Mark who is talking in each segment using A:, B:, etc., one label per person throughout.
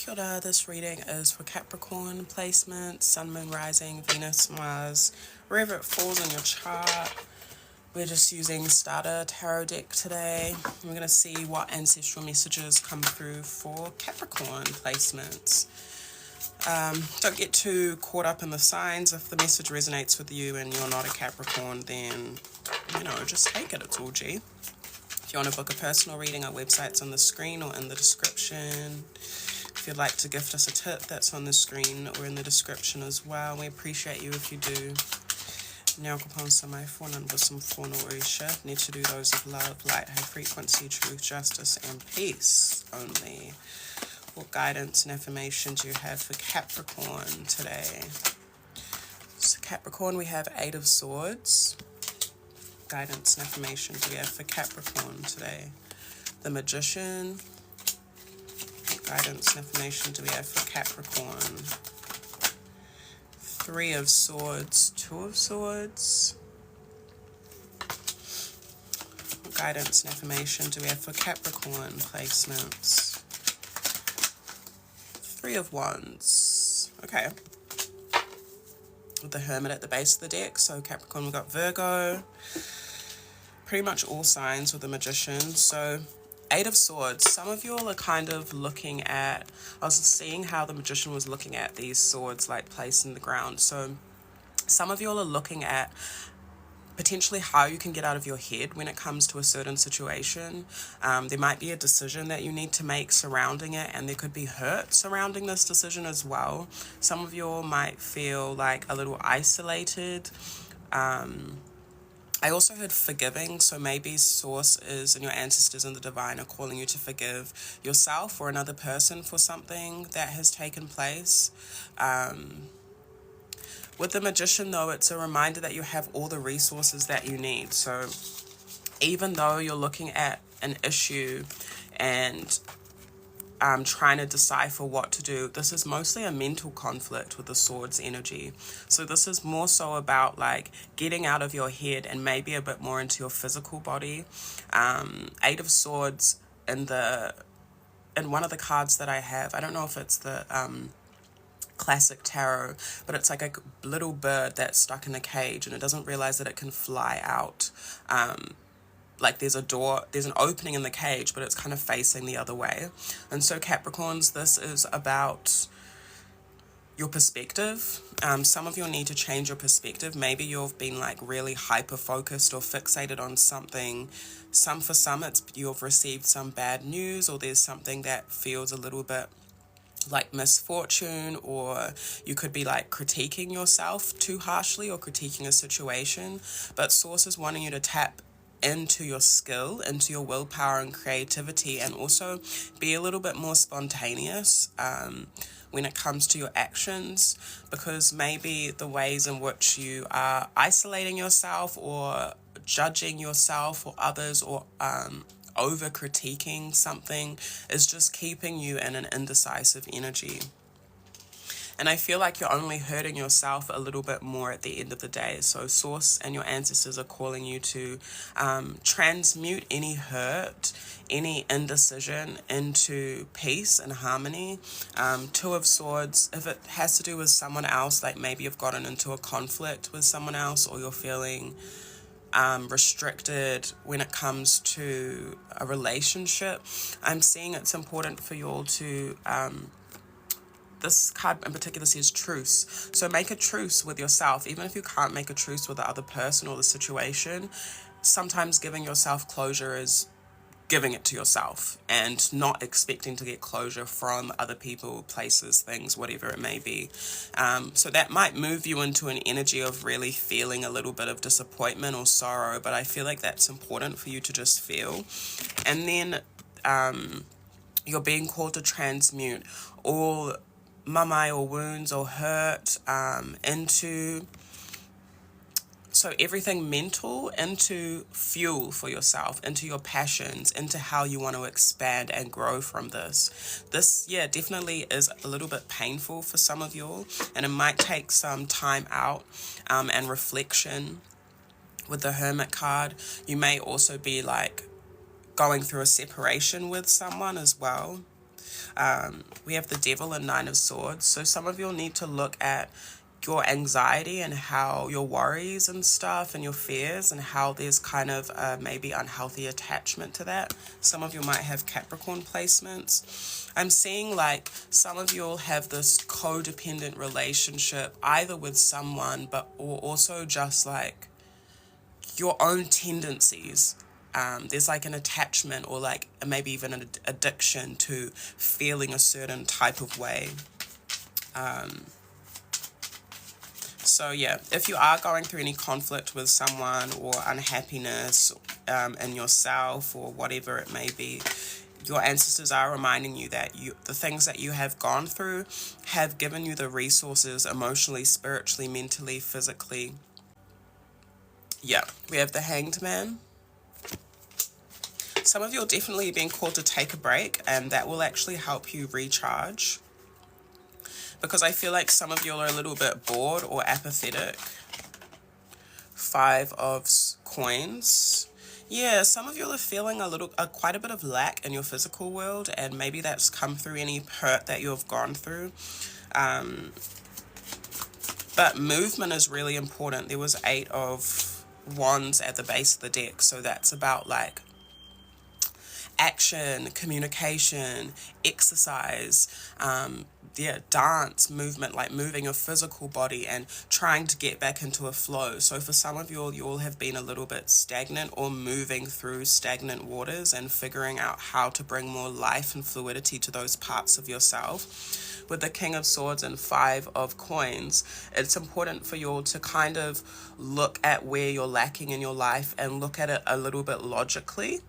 A: Kia ora, this reading is for Capricorn placement, Sun, Moon, Rising, Venus, Mars, wherever it falls on your chart. We're just using starter tarot deck today. We're going to see what ancestral messages come through for Capricorn placements. Don't get too caught up in the signs. If the message resonates with you and you're not a Capricorn, then, just take it. It's all G. If you want to book a personal reading, our website's on the screen or in the description. If you'd like to gift us a tip, that's on the screen or in the description as well. We appreciate you if you do. Nau kapon sa mai whanau with some whanau uisha. Need to do those of love, light, high frequency, truth, justice, and peace only. What guidance and affirmation do you have for Capricorn today? So Capricorn, we have 8 of Swords. Guidance and affirmation do we have for Capricorn today? The Magician. What guidance and affirmation do we have for Capricorn? 3 of Swords, 2 of Swords. What guidance and affirmation do we have for Capricorn placements? 3 of Wands. Okay. With the Hermit at the base of the deck. So Capricorn, we've got Virgo. Pretty much all signs with the Magician. So 8 of Swords. Some of you all are kind of looking at, I was seeing how the Magician was looking at these swords like placed in the ground. So some of you all are looking at potentially how you can get out of your head when it comes to a certain situation. There might be a decision that you need to make surrounding it, and there could be hurt surrounding this decision as well. Some of you all might feel like a little isolated. I also heard forgiving, so maybe sources and your ancestors and the divine are calling you to forgive yourself or another person for something that has taken place. With the Magician, though, it's a reminder that you have all the resources that you need. So even though you're looking at an issue and trying to decipher what to do, this is mostly a mental conflict with the Swords energy. So this is more so about like getting out of your head and maybe a bit more into your physical body. 8 of Swords in one of the cards that I have, I don't know if it's the classic tarot, but it's like a little bird that's stuck in a cage and it doesn't realize that it can fly out. Like there's a door, there's an opening in the cage, but it's kind of facing the other way. And so Capricorns, this is about your perspective. Some of you need to change your perspective. Maybe you've been like really hyper focused or fixated on something. For some it's you've received some bad news, or there's something that feels a little bit like misfortune, or you could be like critiquing yourself too harshly or critiquing a situation. But Source is wanting you to tap into your skill, into your willpower and creativity, and also be a little bit more spontaneous when it comes to your actions, because maybe the ways in which you are isolating yourself or judging yourself or others, or over critiquing something, is just keeping you in an indecisive energy. And I feel like you're only hurting yourself a little bit more at the end of the day. So Source and your ancestors are calling you to transmute any hurt, any indecision into peace and harmony. 2 of Swords, if it has to do with someone else, like maybe you've gotten into a conflict with someone else, or you're feeling restricted when it comes to a relationship, I'm seeing it's important for you all to this card in particular says truce. So make a truce with yourself. Even if you can't make a truce with the other person or the situation, sometimes giving yourself closure is giving it to yourself and not expecting to get closure from other people, places, things, whatever it may be. So that might move you into an energy of really feeling a little bit of disappointment or sorrow, but I feel like that's important for you to just feel. And then you're being called to transmute all mamai or wounds or hurt into, so everything mental, into fuel for yourself, into your passions, into how you want to expand and grow from this. This, definitely is a little bit painful for some of you all, and it might take some time out and reflection. With the Hermit card, you may also be like going through a separation with someone as well. We have the Devil and Nine of Swords. So some of you'll need to look at your anxiety and how your worries and stuff and your fears and how there's kind of maybe unhealthy attachment to that. Some of you might have Capricorn placements. I'm seeing like some of you'll have this codependent relationship either with someone or also just like your own tendencies. There's like an attachment or like maybe even an addiction to feeling a certain type of way. So yeah, if you are going through any conflict with someone or unhappiness in yourself or whatever it may be, your ancestors are reminding you that the things that you have gone through have given you the resources emotionally, spiritually, mentally, physically. Yeah, we have the Hanged Man. Some of you are definitely being called to take a break, and that will actually help you recharge. Because I feel like some of you are a little bit bored or apathetic. Five of Coins. Yeah, some of you are feeling quite a bit of lack in your physical world, and maybe that's come through any hurt that you have gone through. But movement is really important. There was 8 of Wands at the base of the deck, so that's about like action, communication, exercise, dance, movement, like moving your physical body and trying to get back into a flow. So for some of you all have been a little bit stagnant or moving through stagnant waters and figuring out how to bring more life and fluidity to those parts of yourself. With the King of Swords and 5 of Coins, it's important for you all to kind of look at where you're lacking in your life and look at it a little bit logically.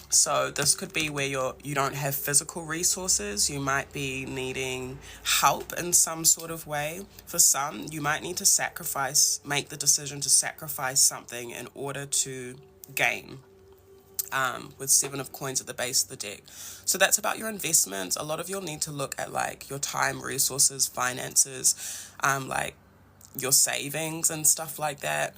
A: So this could be where you don't have physical resources. You might be needing help in some sort of way. For some, you might need to make the decision to sacrifice something in order to gain. With 7 of Coins at the base of the deck. So that's about your investments. A lot of you'll need to look at like your time, resources, finances, like your savings and stuff like that.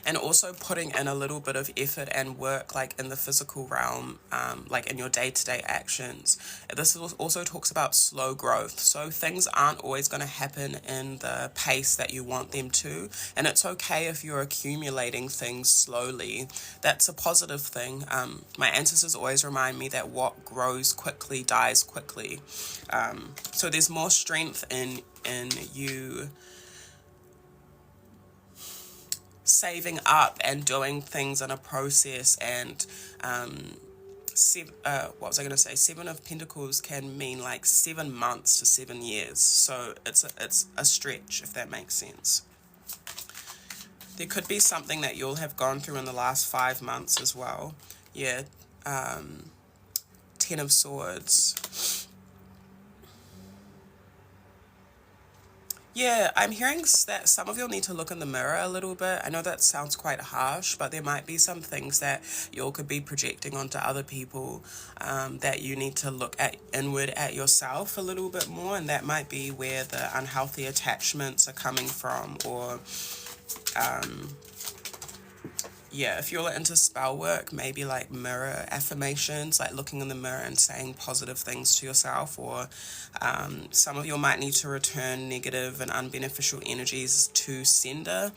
A: And also putting in a little bit of effort and work like in the physical realm, like in your day-to-day actions. This also talks about slow growth. So things aren't always going to happen in the pace that you want them to. And it's okay if you're accumulating things slowly. That's a positive thing. My ancestors always remind me that what grows quickly dies quickly. So there's more strength in you saving up and doing things in a process. And 7 of Pentacles can mean like 7 months to 7 years, so it's a stretch, if that makes sense. There could be something that you'll have gone through in the last 5 months as well. Yeah. 10 of Swords. Yeah, I'm hearing that some of you'll need to look in the mirror a little bit. I know that sounds quite harsh, but there might be some things that you could be projecting onto other people, that you need to look inward at yourself a little bit more, and that might be where the unhealthy attachments are coming from. Or if you're into spell work, maybe like mirror affirmations, like looking in the mirror and saying positive things to yourself. Or some of you might need to return negative and unbeneficial energies to sender.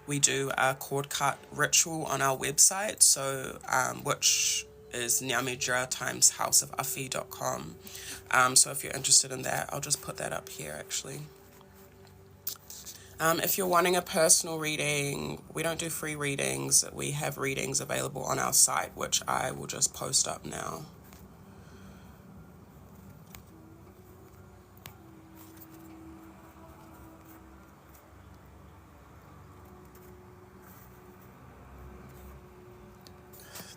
A: We do a cord cut ritual on our website, so which is nyamedra times houseofafi.com. So if you're interested in that, I'll just put that up here actually. If you're wanting a personal reading, we don't do free readings. We have readings available on our site, which I will just post up now.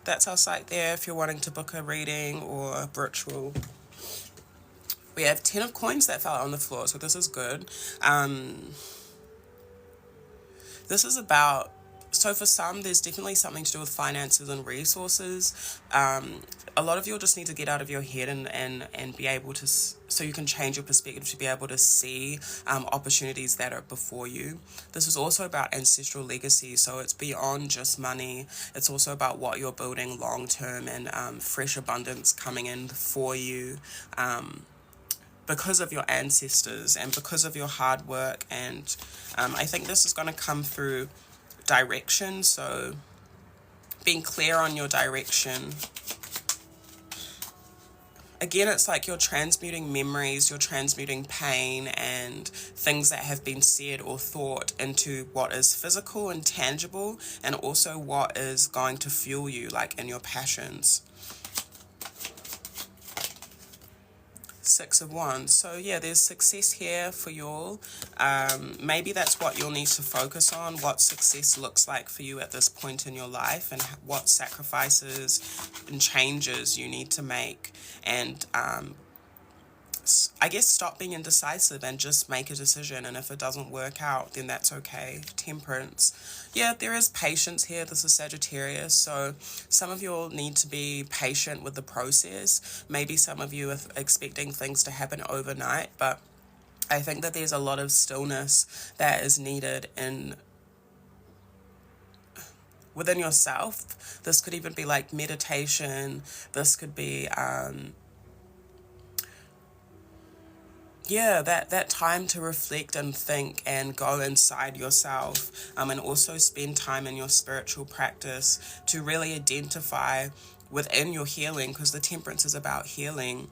A: That's our site there if you're wanting to book a reading or a ritual. We have 10 of Coins that fell on the floor, so this is good. This is about So for some, there's definitely something to do with finances and resources. A lot of you'll just need to get out of your head and be able to, so you can change your perspective to be able to see opportunities that are before you. This is also about ancestral legacy, so it's beyond just money. It's also about what you're building long term and fresh abundance coming in for you. Because of your ancestors and because of your hard work. And I think this is going to come through direction, so being clear on your direction. Again, it's like you're transmuting memories, you're transmuting pain and things that have been said or thought into what is physical and tangible, and also what is going to fuel you, like in your passions. Six of Wands. So yeah, there's success here for y'all. Maybe that's what you'll need to focus on, what success looks like for you at this point in your life, and what sacrifices and changes you need to make. And I guess stop being indecisive and just make a decision. And if it doesn't work out, then that's okay. Temperance. Yeah, there is patience here. This is Sagittarius. So some of you will need to be patient with the process. Maybe some of you are expecting things to happen overnight, but I think that there's a lot of stillness that is needed within yourself. This could even be like meditation. This could be that time to reflect and think and go inside yourself, and also spend time in your spiritual practice to really identify within your healing, because the Temperance is about healing.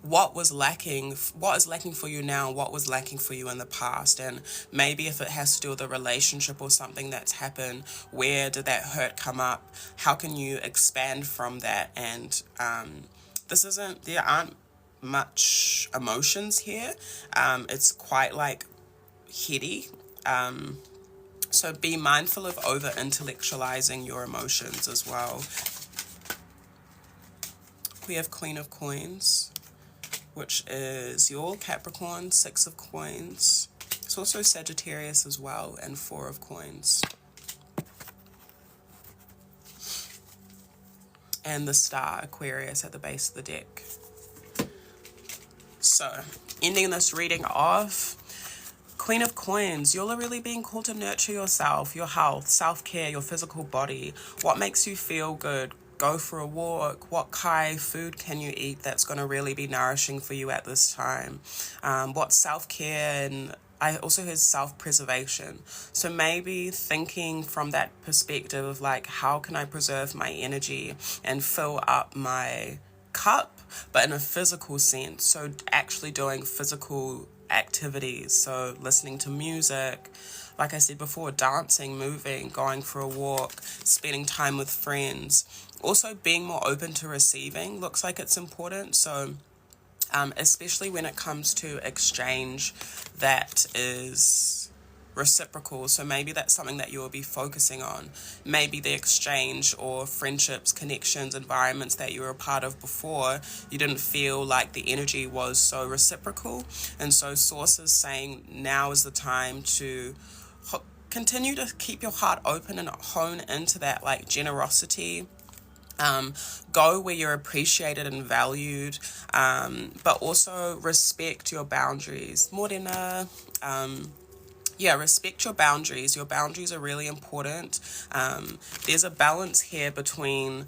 A: What is lacking for you now, what was lacking for you in the past, and maybe if it has to do with a relationship or something that's happened, where did that hurt come up? How can you expand from that? And there aren't much emotions here. It's quite like heady. So be mindful of over intellectualizing your emotions as well. We have Queen of Coins, which is your Capricorn. Six of Coins. It's also Sagittarius as well, and Four of Coins. And the Star, Aquarius, at the base of the deck. So, ending this reading off, Queen of Coins, you're really being called to nurture yourself, your health, self-care, your physical body. What makes you feel good? Go for a walk. What kind of food can you eat that's going to really be nourishing for you at this time? What self-care, and I also heard self-preservation. So maybe thinking from that perspective of like, how can I preserve my energy and fill up my cup, but in a physical sense. So actually doing physical activities, so listening to music, like I said before, dancing, moving, going for a walk, spending time with friends. Also being more open to receiving looks like it's important. So especially when it comes to exchange that is reciprocal. So maybe that's something that you will be focusing on. Maybe the exchange or friendships, connections, environments that you were a part of before, you didn't feel like the energy was so reciprocal. And so Source is saying now is the time to continue to keep your heart open and hone into that like generosity. Go where you're appreciated and valued, but also respect your boundaries. Morena, respect your boundaries. Your boundaries are really important. There's a balance here between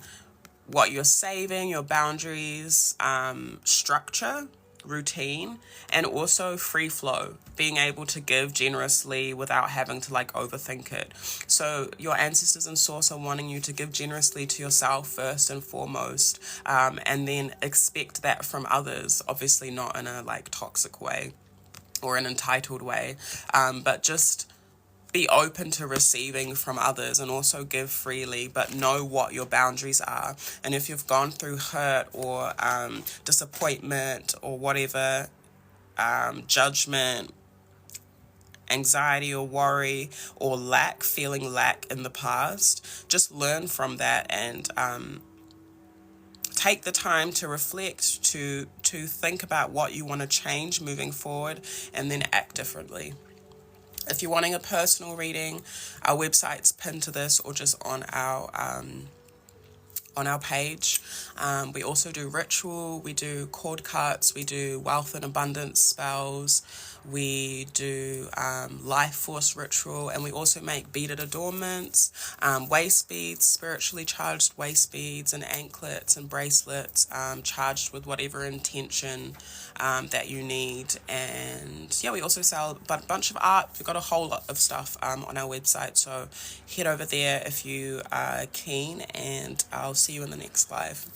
A: what you're saving, your boundaries, structure, routine, and also free flow, being able to give generously without having to like overthink it. So your ancestors and Source are wanting you to give generously to yourself first and foremost, and then expect that from others, obviously not in a like toxic way or an entitled way, but just be open to receiving from others and also give freely, but know what your boundaries are. And if you've gone through hurt or disappointment or whatever, judgment, anxiety or worry or feeling lack in the past, just learn from that and take the time to reflect, to think about what you want to change moving forward, and then act differently. If you're wanting a personal reading, our website's pinned to this or just on our page. We also do ritual, we do cord cuts, we do wealth and abundance spells, we do life force ritual, and we also make beaded adornments, waist beads, spiritually charged waist beads and anklets and bracelets, charged with whatever intention that you need. And yeah, we also sell a bunch of art. We've got a whole lot of stuff on our website, so head over there if you are keen, and I'll see you in the next live.